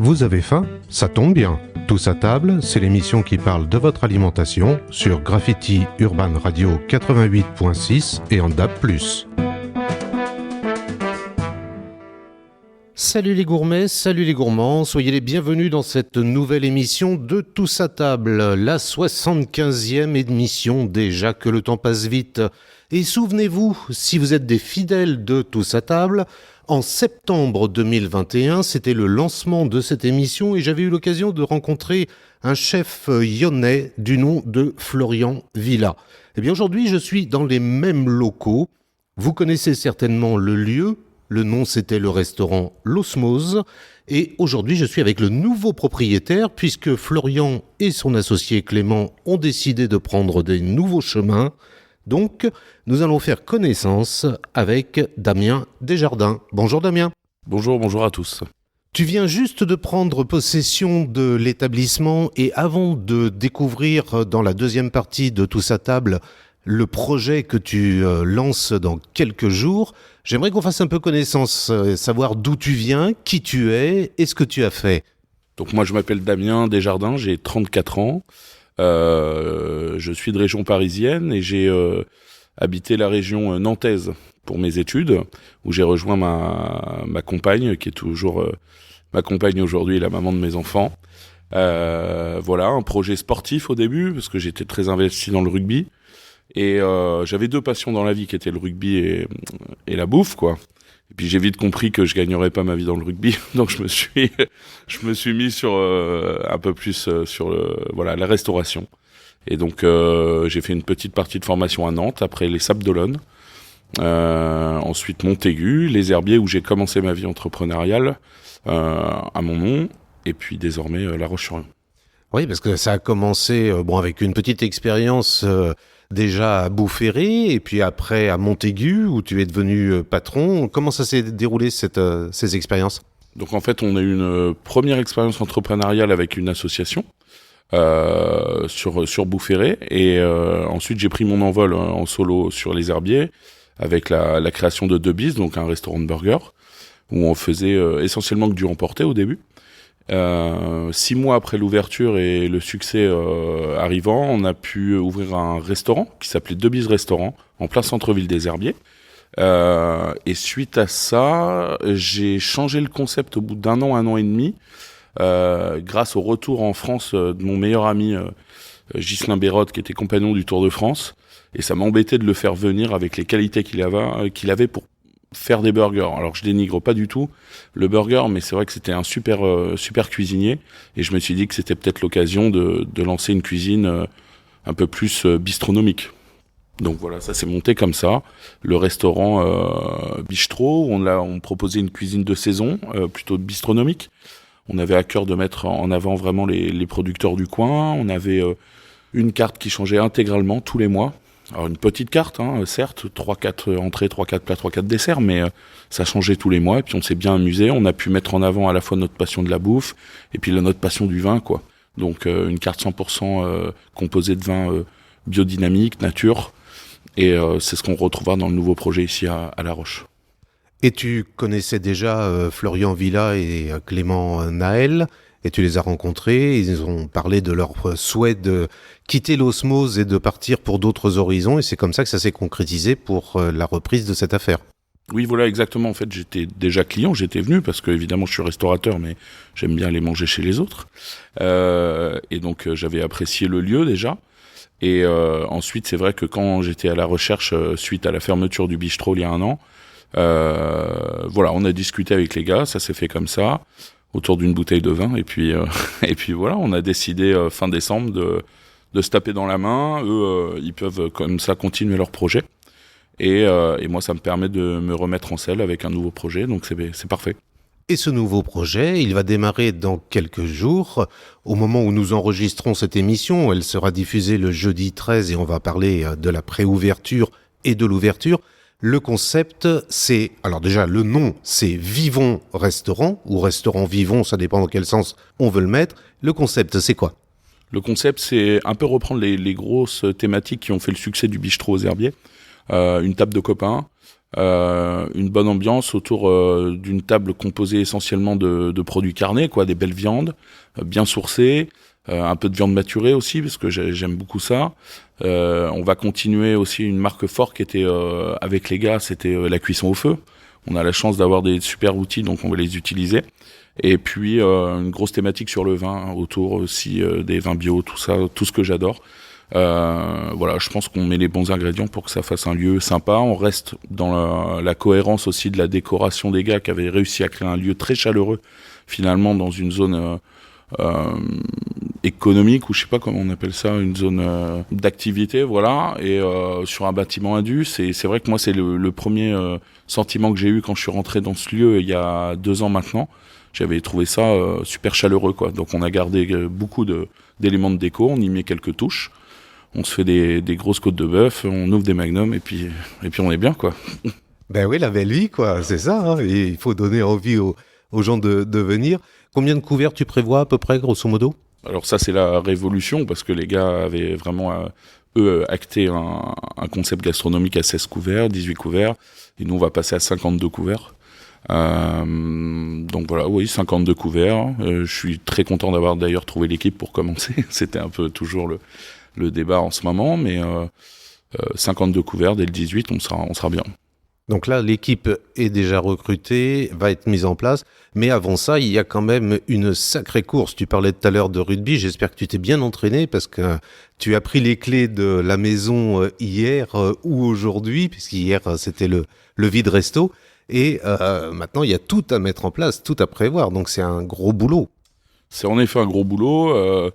Vous avez faim? Ça tombe bien. Tous à table, c'est l'émission qui parle de votre alimentation sur Graffiti Urban Radio 88.6 et en DAB+. Salut les gourmets, salut les gourmands, soyez les bienvenus dans cette nouvelle émission de Tous à table, la 75e émission déjà, que le temps passe vite. Et souvenez-vous, si vous êtes des fidèles de Tous à table, en septembre 2021, c'était le lancement de cette émission et j'avais eu l'occasion de rencontrer un chef lyonnais du nom de Florian Villa. Eh bien aujourd'hui, je suis dans les mêmes locaux. Vous connaissez certainement le lieu. Le nom, c'était le restaurant L'Osmose. Et aujourd'hui, je suis avec le nouveau propriétaire puisque Florian et son associé Clément ont décidé de prendre des nouveaux chemins. Donc, nous allons faire connaissance avec Damien Desjardins. Bonjour Damien. Bonjour à tous. Tu viens juste de prendre possession de l'établissement et avant de découvrir dans la deuxième partie de Tous à table le projet que tu lances dans quelques jours, j'aimerais qu'on fasse un peu connaissance, savoir d'où tu viens, qui tu es et ce que tu as fait. Donc moi je m'appelle Damien Desjardins, j'ai 34 ans. Je suis de région parisienne et j'ai habité la région nantaise pour mes études, où j'ai rejoint ma compagne, qui est toujours ma compagne aujourd'hui, la maman de mes enfants. Voilà, un projet sportif au début, parce que j'étais très investi dans le rugby. Et j'avais deux passions dans la vie, qui étaient le rugby et la bouffe, quoi. Et puis j'ai vite compris que je gagnerais pas ma vie dans le rugby, donc je me suis mis sur un peu plus sur la restauration. Et donc j'ai fait une petite partie de formation à Nantes, après les Sables d'Olonne, ensuite Montaigu, les Herbiers où j'ai commencé ma vie entrepreneuriale à mon nom, et puis désormais La Roche-sur-Yon. Oui, parce que ça a commencé avec une petite expérience déjà à Boufféry et puis après à Montaigu où tu es devenu patron. Comment ça s'est déroulé ces expériences? Donc en fait, on a eu une première expérience entrepreneuriale avec une association sur Boufféry et ensuite j'ai pris mon envol en solo sur les Herbiers avec la création de Deux Bis, donc un restaurant de burgers où on faisait essentiellement que du emporté au début. 6 mois après l'ouverture et le succès arrivant, on a pu ouvrir un restaurant qui s'appelait Deux Bis Restaurant en plein centre-ville des Herbiers. Et suite à ça, j'ai changé le concept au bout d'un an et demi, grâce au retour en France de mon meilleur ami Ghislain Bérotte, qui était compagnon du Tour de France. Et ça m'embêtait de le faire venir avec les qualités qu'il avait pour faire des burgers. Alors je dénigre pas du tout le burger, mais c'est vrai que c'était un super cuisinier et je me suis dit que c'était peut-être l'occasion de lancer une cuisine un peu plus bistronomique. Donc voilà, ça s'est monté comme ça. Le restaurant Bistrot, on proposait une cuisine de saison, plutôt bistronomique. On avait à cœur de mettre en avant vraiment les producteurs du coin. On avait une carte qui changeait intégralement tous les mois. Alors une petite carte, certes, 3-4 entrées, 3-4 plats, 3-4 desserts, mais ça changeait tous les mois et puis on s'est bien amusé. On a pu mettre en avant à la fois notre passion de la bouffe et puis notre passion du vin, quoi. Donc une carte 100% composée de vin biodynamique, nature, et c'est ce qu'on retrouvera dans le nouveau projet ici à La Roche. Et tu connaissais déjà Florian Villa et Clément Naël, et tu les as rencontrés, ils ont parlé de leur souhait de quitter l'Osmose et de partir pour d'autres horizons, et c'est comme ça que ça s'est concrétisé pour la reprise de cette affaire. Oui, voilà, exactement. En fait, j'étais déjà client, j'étais venu, parce que évidemment je suis restaurateur, mais j'aime bien aller manger chez les autres. Et donc j'avais apprécié le lieu déjà. Et ensuite, c'est vrai que quand j'étais à la recherche, suite à la fermeture du bistrot il y a un an, on a discuté avec les gars, ça s'est fait comme ça, autour d'une bouteille de vin, et puis voilà, on a décidé fin décembre de se taper dans la main. Eux, ils peuvent comme ça continuer leur projet, et moi, ça me permet de me remettre en selle avec un nouveau projet, donc c'est parfait. Et ce nouveau projet, il va démarrer dans quelques jours. Au moment où nous enregistrons cette émission, elle sera diffusée le jeudi 13 et on va parler de la préouverture et de l'ouverture. Le concept, c'est... Alors déjà, le nom, c'est Vivons Restaurant, ou Restaurant Vivons, ça dépend dans quel sens on veut le mettre. Le concept, c'est quoi? Le concept, c'est un peu reprendre les grosses thématiques qui ont fait le succès du bistrot aux Herbiers. Une table de copains, une bonne ambiance autour d'une table composée essentiellement de produits carnés, quoi, des belles viandes, bien sourcées, un peu de viande maturée aussi, parce que j'aime beaucoup ça. On va continuer aussi une marque forte qui était avec les gars, c'était la cuisson au feu. On a la chance d'avoir des super outils, donc on va les utiliser. Et puis une grosse thématique sur le vin, autour aussi des vins bio, tout ça, tout ce que j'adore. Voilà, je pense qu'on met les bons ingrédients pour que ça fasse un lieu sympa. On reste dans la cohérence aussi de la décoration des gars qui avaient réussi à créer un lieu très chaleureux, finalement, dans une zone économique, ou je sais pas comment on appelle ça, une zone d'activité, voilà, et sur un bâtiment indus. C'est vrai que moi, c'est le premier sentiment que j'ai eu quand je suis rentré dans ce lieu il y a 2 ans maintenant. J'avais trouvé ça super chaleureux, quoi. Donc on a gardé beaucoup d'éléments de déco, on y met quelques touches, on se fait des grosses côtes de bœuf, on ouvre des magnums et puis on est bien, quoi. Ben oui, la belle vie, quoi, c'est ça, hein. Et il faut donner envie aux gens de venir. Combien de couverts tu prévois à peu près, grosso modo ? Alors ça, c'est la révolution, parce que les gars avaient vraiment, acté un concept gastronomique à 16 couverts, 18 couverts, et nous on va passer à 52 couverts. Donc voilà, oui, 52 couverts. Je suis très content d'avoir d'ailleurs trouvé l'équipe pour commencer. C'était un peu toujours le débat en ce moment, mais 52 couverts dès le 18, on sera bien. Donc là, l'équipe est déjà recrutée, va être mise en place. Mais avant ça, il y a quand même une sacrée course. Tu parlais tout à l'heure de rugby. J'espère que tu t'es bien entraîné parce que tu as pris les clés de la maison hier ou aujourd'hui, puisqu'hier, c'était le vide resto. Et maintenant, il y a tout à mettre en place, tout à prévoir. Donc, c'est un gros boulot. C'est en effet un gros boulot.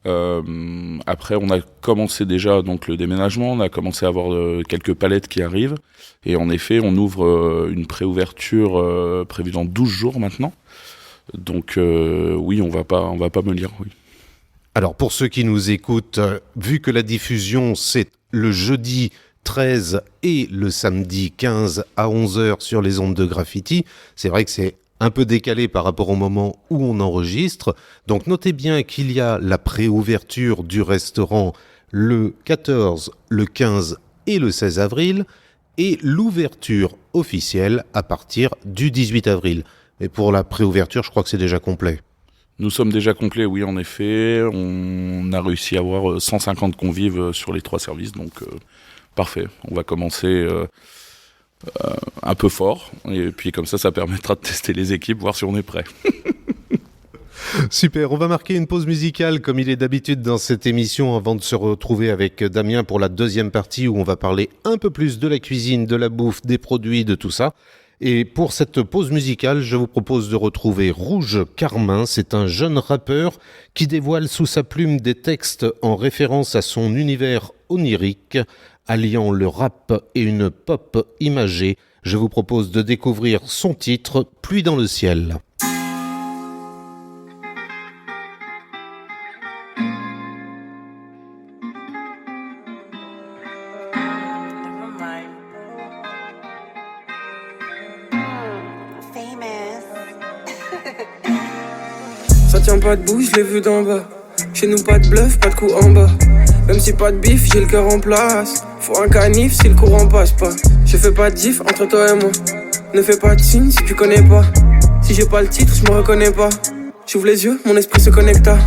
Après, on a commencé déjà donc le déménagement. On a commencé à avoir quelques palettes qui arrivent. Et en effet, on ouvre une préouverture prévue dans 12 jours maintenant. Donc, oui, on va pas me lire, oui. Alors, pour ceux qui nous écoutent, vu que la diffusion, c'est le jeudi 13 et le samedi 15 à 11h sur les ondes de Graffiti. C'est vrai que c'est un peu décalé par rapport au moment où on enregistre. Donc notez bien qu'il y a la préouverture du restaurant le 14, le 15 et le 16 avril et l'ouverture officielle à partir du 18 avril. Mais pour la préouverture, je crois que c'est déjà complet. Nous sommes déjà complets, oui, en effet. On a réussi à avoir 150 convives sur les 3 services, donc parfait. On va commencer un peu fort, et puis comme ça permettra de tester les équipes, voir si on est prêt. Super, on va marquer une pause musicale comme il est d'habitude dans cette émission avant de se retrouver avec Damien pour la deuxième partie où on va parler un peu plus de la cuisine, de la bouffe, des produits, de tout ça. Et pour cette pause musicale, je vous propose de retrouver Rouge Carmin. C'est un jeune rappeur qui dévoile sous sa plume des textes en référence à son univers onirique, alliant le rap et une pop imagée. Je vous propose de découvrir son titre « Pluie dans le ciel ». Ça tient pas debout, je l'ai vu d'en bas. Chez nous pas de bluff, pas de coup en bas. Même si pas de bif, j'ai le cœur en place. Faut un canif si le courant passe pas. Je fais pas de diff entre toi et moi. Ne fais pas de signe si tu connais pas. Si j'ai pas le titre, je me reconnais pas. J'ouvre les yeux, mon esprit se connecta.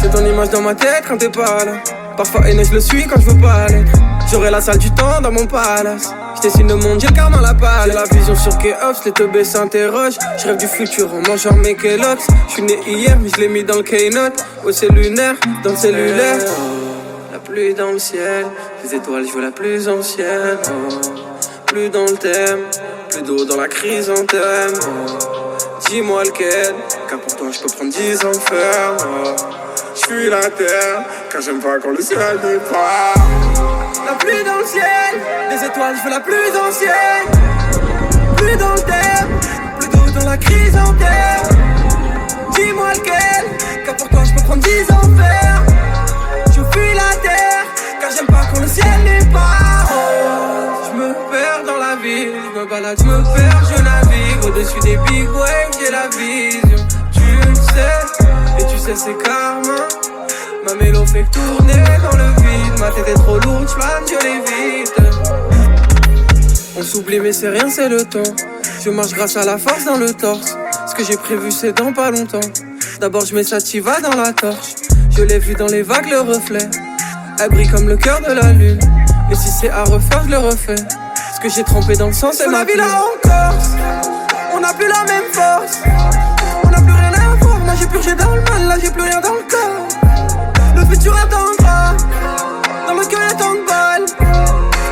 J'ai ton image dans ma tête quand t'es pas là. Parfois haineux, je le suis quand je veux pas l'être. J'aurai la salle du temps dans mon palace. Je dessine le monde, j'ai le karma la palle. J'ai la vision sur K-Ops, les teubés s'interrogent. Je rêve du futur en mangeant mes Kellogg's. Je suis né hier, mais je l'ai mis dans le K-Note. Oh c'est lunaire, dans le cellulaire. La pluie dans le ciel, les étoiles, je veux la plus ancienne. Plus dans le thème, plus d'eau dans la chrysanthème. Dis-moi lequel, car pour toi je peux prendre 10 ans ferme. Je fuis la terre, car j'aime pas quand le ciel n'est pas. La pluie dans le ciel, les étoiles, je veux la plus ancienne. Plus dans le thème, plus d'eau dans la chrysanthème. Dis-moi lequel, car pour toi je peux prendre 10 ans ferme. Je fuis la terre, car j'aime pas quand le ciel n'est pas. Je me perds dans la ville, je me balade, je me perds, je navigue. Au-dessus des big waves, j'ai la vision. Tu le sais, et tu sais c'est karma. Ma mélo fait tourner dans le vide. Ma tête est trop lourde, j'plane, je l'évite. On s'oublie mais c'est rien, c'est le temps. Je marche grâce à la force dans le torse. Ce que j'ai prévu c'est dans pas longtemps. D'abord je mets Sativa dans la torche. Je l'ai vu dans les vagues le reflet. Elle brille comme le cœur de la lune. Et si c'est à refaire je le refais. Ce que j'ai trempé dans le sang c'est ma vie là en Corse. On n'a plus la même force. On n'a plus rien à voir. Là j'ai purgé dans le mal, là j'ai plus rien dans le corps. Le futur attendra. Dans le cœur y'a tant de balles.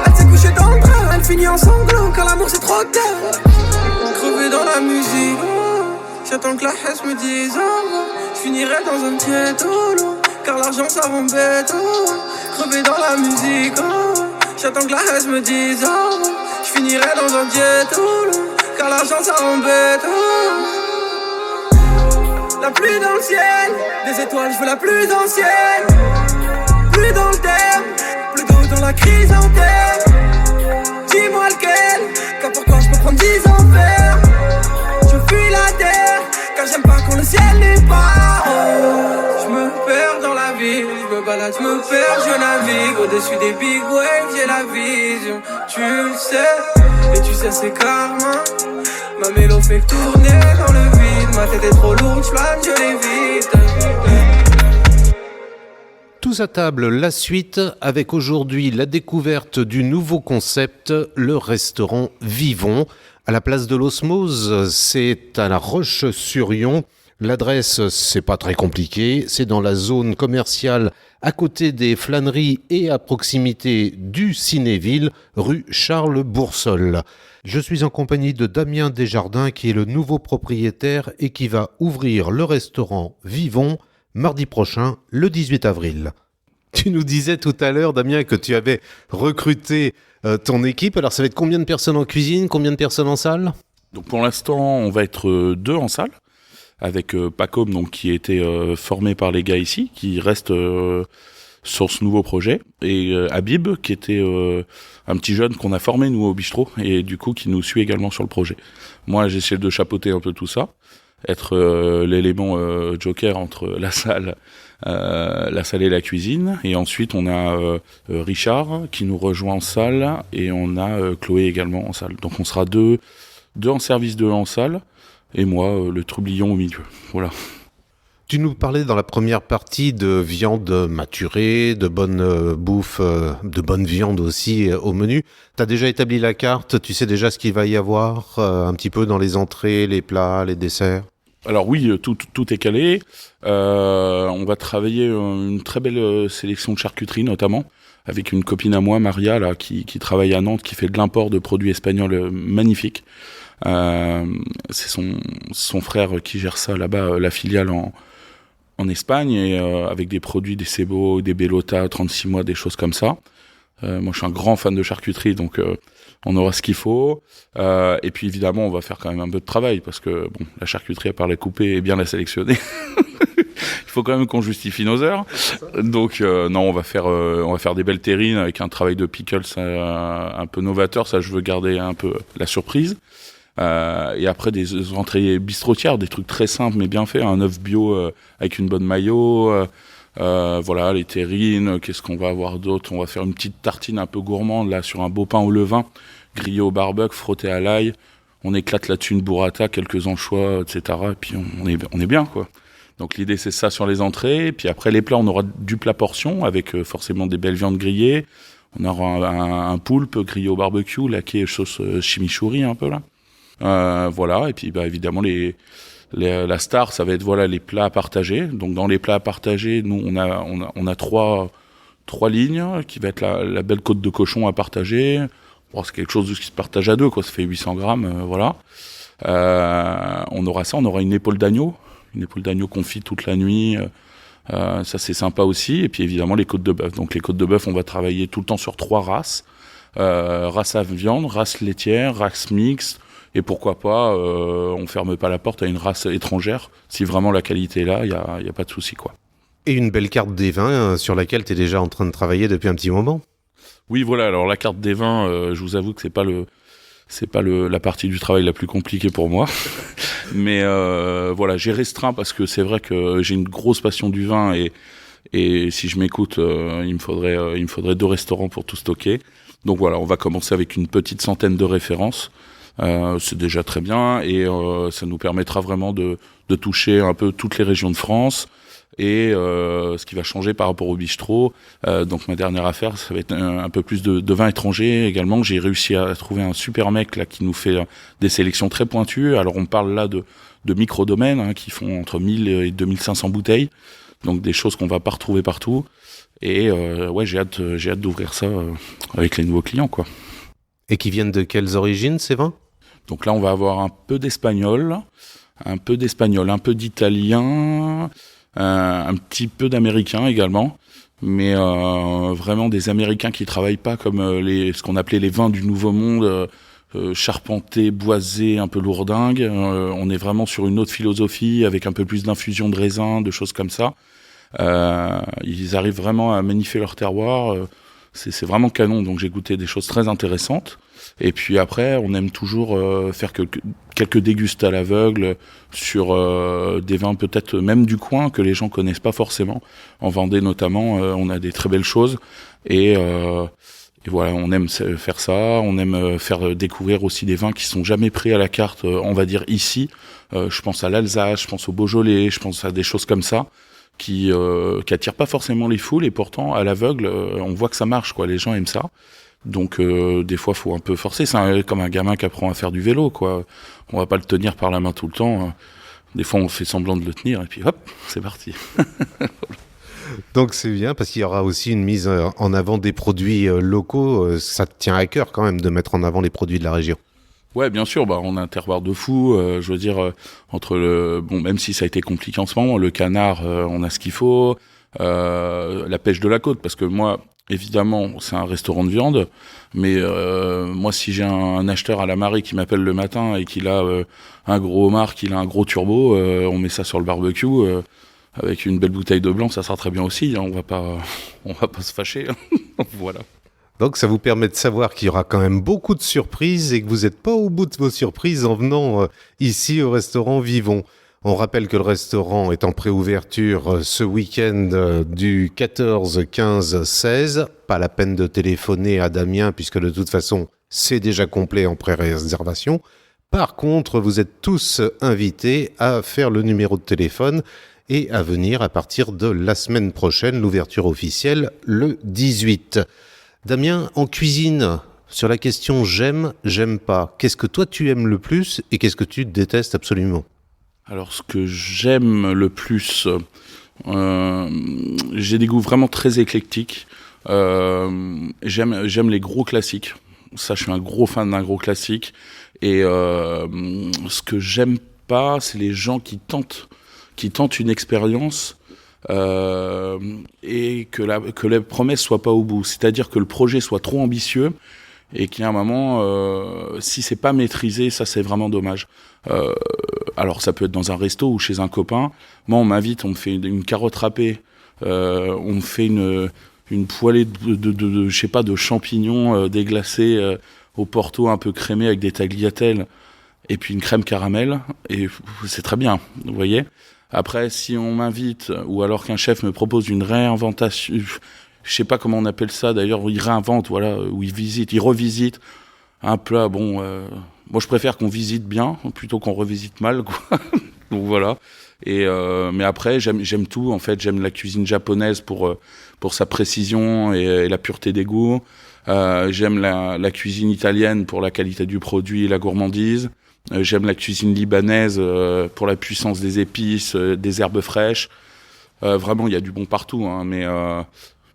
Elle s'est couchée dans le drap. Elle finit en sanglots car l'amour c'est trop tard. Crevé dans la musique. J'attends que la haine me dise au revoir. Je finirai dans un tiède au loin. Car l'argent ça rend bête. Crevé dans la musique. J'attends que la haine me dise au revoir. Je finirai dans un jet au loin. Car l'argent ça rend bête. La pluie dans le ciel. Des étoiles je veux la plus ancienne. Plus dans le terme. Plus d'eau dans la crise en terre. Dis-moi lequel. Car pourquoi je peux prendre 10 ans ferme. Je fuis la terre. Car j'aime pas quand le ciel n'est pas. Je me perds dans la ville. Je me balade, je me perds, je navigue. Au-dessus des big waves, j'ai la vision. Tu le sais. Et tu sais c'est karma. Ma mélo fait tourner dans le vide. Ma tête est trop lourde, je l'évite. Tous à table, la suite, avec aujourd'hui la découverte du nouveau concept, le restaurant Vivons. À la place de l'Osmose, c'est à La Roche-sur-Yon. L'adresse, c'est pas très compliqué, c'est dans la zone commerciale à côté des flâneries et à proximité du Cinéville, rue Charles Boursol. Je suis en compagnie de Damien Desjardins qui est le nouveau propriétaire et qui va ouvrir le restaurant Vivons mardi prochain, le 18 avril. Tu nous disais tout à l'heure, Damien, que tu avais recruté ton équipe. Alors, ça va être combien de personnes en cuisine, combien de personnes en salle ? Donc pour l'instant, on va être 2 en salle, avec Pacom, donc qui a été formé par les gars ici, qui reste sur ce nouveau projet, et Habib, qui était un petit jeune qu'on a formé nous au bistrot, et du coup qui nous suit également sur le projet. Moi, j'essaie de chapeauter un peu tout ça, être l'élément joker entre la salle et la cuisine, et ensuite on a Richard qui nous rejoint en salle, et on a Chloé également en salle. Donc on sera deux en service, 2 en salle, et moi le troublion au milieu. Voilà. Tu nous parlais dans la première partie de viande maturée, de bonne bouffe, de bonne viande aussi au menu. Tu as déjà établi la carte, tu sais déjà ce qu'il va y avoir un petit peu dans les entrées, les plats, les desserts? Alors oui, tout est calé. On va travailler une très belle sélection de charcuterie notamment, avec une copine à moi, Maria, là, qui travaille à Nantes, qui fait de l'import de produits espagnols magnifiques. C'est son frère qui gère ça là-bas, la filiale en Espagne, et avec des produits, des Cebo, des Bellota, 36 mois, des choses comme ça. Moi, je suis un grand fan de charcuterie, donc on aura ce qu'il faut. Et puis, évidemment, on va faire quand même un peu de travail, parce que bon, la charcuterie, à part la couper et bien la sélectionner, il faut quand même qu'on justifie nos heures. Donc, non, on va faire des belles terrines avec un travail de pickles un peu novateur. Ça, je veux garder un peu la surprise. Et après des entrées bistrotières, des trucs très simples mais bien faits, un œuf bio avec une bonne mayo, voilà, les terrines. Qu'est-ce qu'on va avoir d'autre? On va faire une petite tartine un peu gourmande là sur un beau pain au levain, grillé au barbecue, frotté à l'ail. On éclate là-dessus une burrata, quelques anchois, etc. Et puis on est bien, quoi. Donc l'idée c'est ça sur les entrées. Et puis après les plats, on aura du plat portion avec forcément des belles viandes grillées. On aura un poulpe grillé au barbecue, laqué sauce chimichurri un peu là. Voilà, et puis bah, évidemment la star, ça va être voilà les plats à partager. Donc dans les plats à partager, nous on a trois lignes qui va être la belle côte de cochon à partager. Bon, c'est quelque chose qui se partage à 2, quoi. Ça fait 800 grammes, voilà. On aura ça, on aura une épaule d'agneau confite toute la nuit. Ça c'est sympa aussi. Et puis évidemment les côtes de bœuf. Donc les côtes de bœuf, on va travailler tout le temps sur 3 races. Race à viande, race laitière, race mixte. Et pourquoi pas, on ferme pas la porte à une race étrangère. Si vraiment la qualité est là, il y a pas de souci, quoi. Et une belle carte des vins sur laquelle tu es déjà en train de travailler depuis un petit moment. Oui, voilà. Alors la carte des vins, je vous avoue que c'est pas la partie du travail la plus compliquée pour moi. Mais voilà, j'ai restreint parce que c'est vrai que j'ai une grosse passion du vin et si je m'écoute, il me faudrait 2 restaurants pour tout stocker. Donc voilà, on va commencer avec une petite centaine de références. C'est déjà très bien et ça nous permettra vraiment de toucher un peu toutes les régions de France. Et ce qui va changer par rapport au bistrot, donc ma dernière affaire, ça va être un peu plus de vins étrangers également. J'ai réussi à trouver un super mec là qui nous fait des sélections très pointues. Alors on parle là de micro-domaines qui font entre 1000 et 2500 bouteilles, donc des choses qu'on va pas retrouver partout. Et ouais, j'ai hâte d'ouvrir ça avec les nouveaux clients, quoi. Et qui viennent de quelles origines, ces vins ? Donc là, on va avoir un peu d'espagnol, un peu d'italien, un petit peu d'américain également, mais vraiment des Américains qui travaillent pas comme ce qu'on appelait les vins du Nouveau Monde, charpentés, boisés, un peu lourdingues. On est vraiment sur une autre philosophie avec un peu plus d'infusion de raisin, de choses comme ça. Ils arrivent vraiment à magnifier leur terroir. C'est vraiment canon, donc j'ai goûté des choses très intéressantes. Et puis après, on aime toujours faire quelques dégustes à l'aveugle sur des vins peut-être même du coin que les gens connaissent pas forcément. En Vendée notamment, on a des très belles choses. Et voilà, on aime faire ça. On aime faire découvrir aussi des vins qui sont jamais pris à la carte, on va dire ici. Je pense à l'Alsace, je pense au Beaujolais, je pense à des choses comme ça. Qui attirent pas forcément les foules et pourtant à l'aveugle on voit que ça marche, quoi. Les gens aiment ça, donc des fois faut un peu forcer. C'est comme un gamin qui apprend à faire du vélo, quoi. On va pas le tenir par la main tout le temps. Des fois on fait semblant de le tenir et puis hop, c'est parti. Donc c'est bien parce qu'il y aura aussi une mise en avant des produits locaux. Ça te tient à cœur quand même de mettre en avant les produits de la région. Ouais, bien sûr, on a un terroir de fou, je veux dire, même si ça a été compliqué en ce moment, le canard, on a ce qu'il faut, la pêche de la côte, parce que moi, évidemment, c'est un restaurant de viande, mais moi, si j'ai un acheteur à la marée qui m'appelle le matin et qu'il a un gros homard, qu'il a un gros turbo, on met ça sur le barbecue, avec une belle bouteille de blanc, ça sera très bien aussi, on va pas se fâcher, voilà. Donc ça vous permet de savoir qu'il y aura quand même beaucoup de surprises et que vous n'êtes pas au bout de vos surprises en venant ici au restaurant Vivons. On rappelle que le restaurant est en préouverture ce week-end du 14, 15, 16. Pas la peine de téléphoner à Damien puisque de toute façon c'est déjà complet en pré-réservation. Par contre, vous êtes tous invités à faire le numéro de téléphone et à venir à partir de la semaine prochaine, l'ouverture officielle le 18. Damien, en cuisine, sur la question j'aime, j'aime pas, qu'est-ce que toi tu aimes le plus et qu'est-ce que tu détestes absolument ? Alors ce que j'aime le plus, j'ai des goûts vraiment très éclectiques. J'aime les gros classiques. Ça, je suis un gros fan d'un gros classique. Et ce que j'aime pas, c'est les gens qui tentent une expérience et que la promesse soit pas au bout. C'est-à-dire que le projet soit trop ambitieux et qu'il y a un moment, si c'est pas maîtrisé, ça c'est vraiment dommage. Alors ça peut être dans un resto ou chez un copain. Moi, on m'invite, on me fait une carotte râpée, on me fait une poêlée de je sais pas, de champignons déglacés au Porto un peu crémés avec des tagliatelles et puis une crème caramel, et c'est très bien, vous voyez. Après, si on m'invite, ou alors qu'un chef me propose une réinventation, je sais pas comment on appelle ça d'ailleurs, il réinvente, voilà, ou il revisite un plat, moi je préfère qu'on visite bien, plutôt qu'on revisite mal, quoi. Donc voilà. Et mais après, j'aime tout, en fait, j'aime la cuisine japonaise pour sa précision et la pureté des goûts. J'aime la cuisine italienne pour la qualité du produit et la gourmandise. J'aime la cuisine libanaise pour la puissance des épices, des herbes fraîches. Vraiment, il y a du bon partout, hein,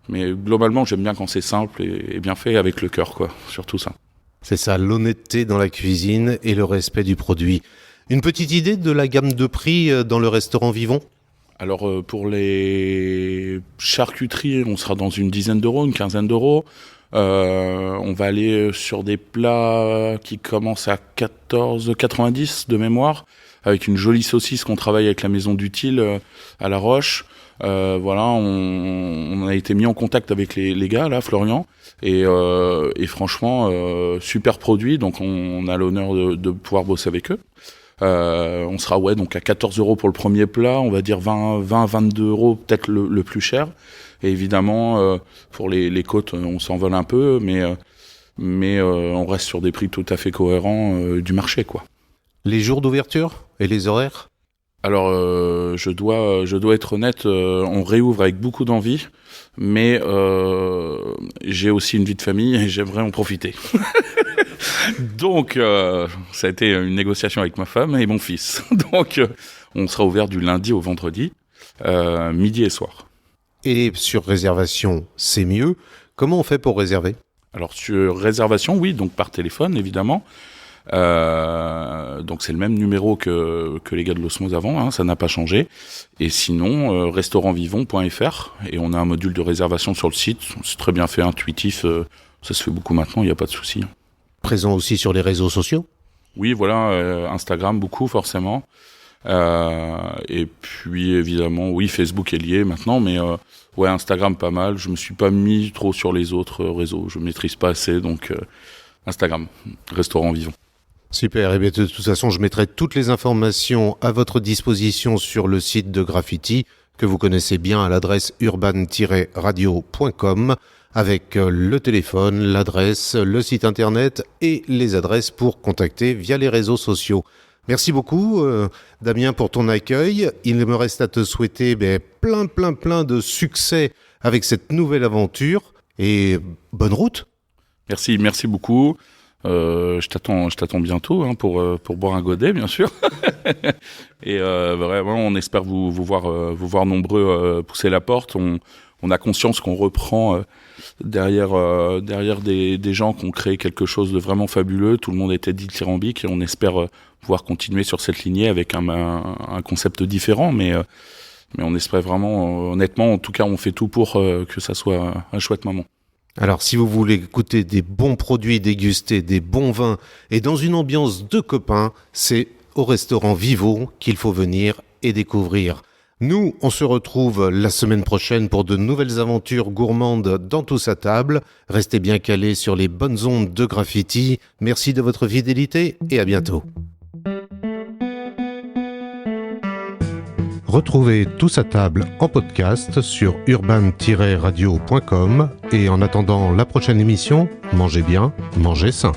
mais globalement, j'aime bien quand c'est simple et bien fait avec le cœur, quoi. Surtout ça. C'est ça, l'honnêteté dans la cuisine et le respect du produit. Une petite idée de la gamme de prix dans le restaurant Vivons ? Alors, pour les charcuteries, on sera dans une dizaine d'euros, une quinzaine d'euros. On va aller sur des plats qui commencent à 14,90 de mémoire, avec une jolie saucisse qu'on travaille avec la maison d'Utile à La Roche. Voilà, on a été mis en contact avec les gars là, Florian, et franchement super produit, donc on a l'honneur de pouvoir bosser avec eux. On sera donc à 14 euros pour le premier plat, on va dire 22 euros peut-être le plus cher. Et évidemment, pour les côtes, on s'envole un peu, mais mais on reste sur des prix tout à fait cohérents du marché, quoi. Les jours d'ouverture et les horaires ? Alors, je dois être honnête, on réouvre avec beaucoup d'envie, mais j'ai aussi une vie de famille et j'aimerais en profiter. Donc, ça a été une négociation avec ma femme et mon fils. Donc, on sera ouvert du lundi au vendredi, midi et soir. Et sur réservation, c'est mieux. Comment on fait pour réserver ? Alors, sur réservation, oui, donc par téléphone, évidemment. Donc c'est le même numéro que les gars de l'Osmose avant, hein, ça n'a pas changé. Et sinon, restaurantvivon.fr, et on a un module de réservation sur le site. C'est très bien fait, intuitif, ça se fait beaucoup maintenant, il n'y a pas de souci. Présent aussi sur les réseaux sociaux ? Oui, voilà, Instagram beaucoup forcément. Et puis évidemment, oui, Facebook est lié maintenant, mais ouais, Instagram pas mal. Je me suis pas mis trop sur les autres réseaux, je maîtrise pas assez, donc Instagram, Restaurant Vivon. Super, et bien de toute façon, je mettrai toutes les informations à votre disposition sur le site de Graffiti, que vous connaissez bien à l'adresse urban-radio.com, avec le téléphone, l'adresse, le site internet et les adresses pour contacter via les réseaux sociaux. Merci beaucoup, Damien, pour ton accueil. Il me reste à te souhaiter plein de succès avec cette nouvelle aventure, et bonne route. Merci beaucoup. Je t'attends bientôt pour boire un godet, bien sûr. Et vraiment, on espère vous voir nombreux pousser la porte. On a conscience qu'on reprend derrière des gens qui ont créé quelque chose de vraiment fabuleux. Tout le monde était dithyrambique et on espère pouvoir continuer sur cette lignée avec un concept différent. Mais on espère vraiment, honnêtement, en tout cas, on fait tout pour que ça soit un chouette moment. Alors, si vous voulez goûter des bons produits, déguster des bons vins et dans une ambiance de copains, c'est au restaurant Vivon qu'il faut venir et découvrir. Nous, on se retrouve la semaine prochaine pour de nouvelles aventures gourmandes dans Tous à table. Restez bien calés sur les bonnes ondes de Graffiti. Merci de votre fidélité et à bientôt. Retrouvez Tous à table en podcast sur urban-radio.com et en attendant la prochaine émission, mangez bien, mangez sain.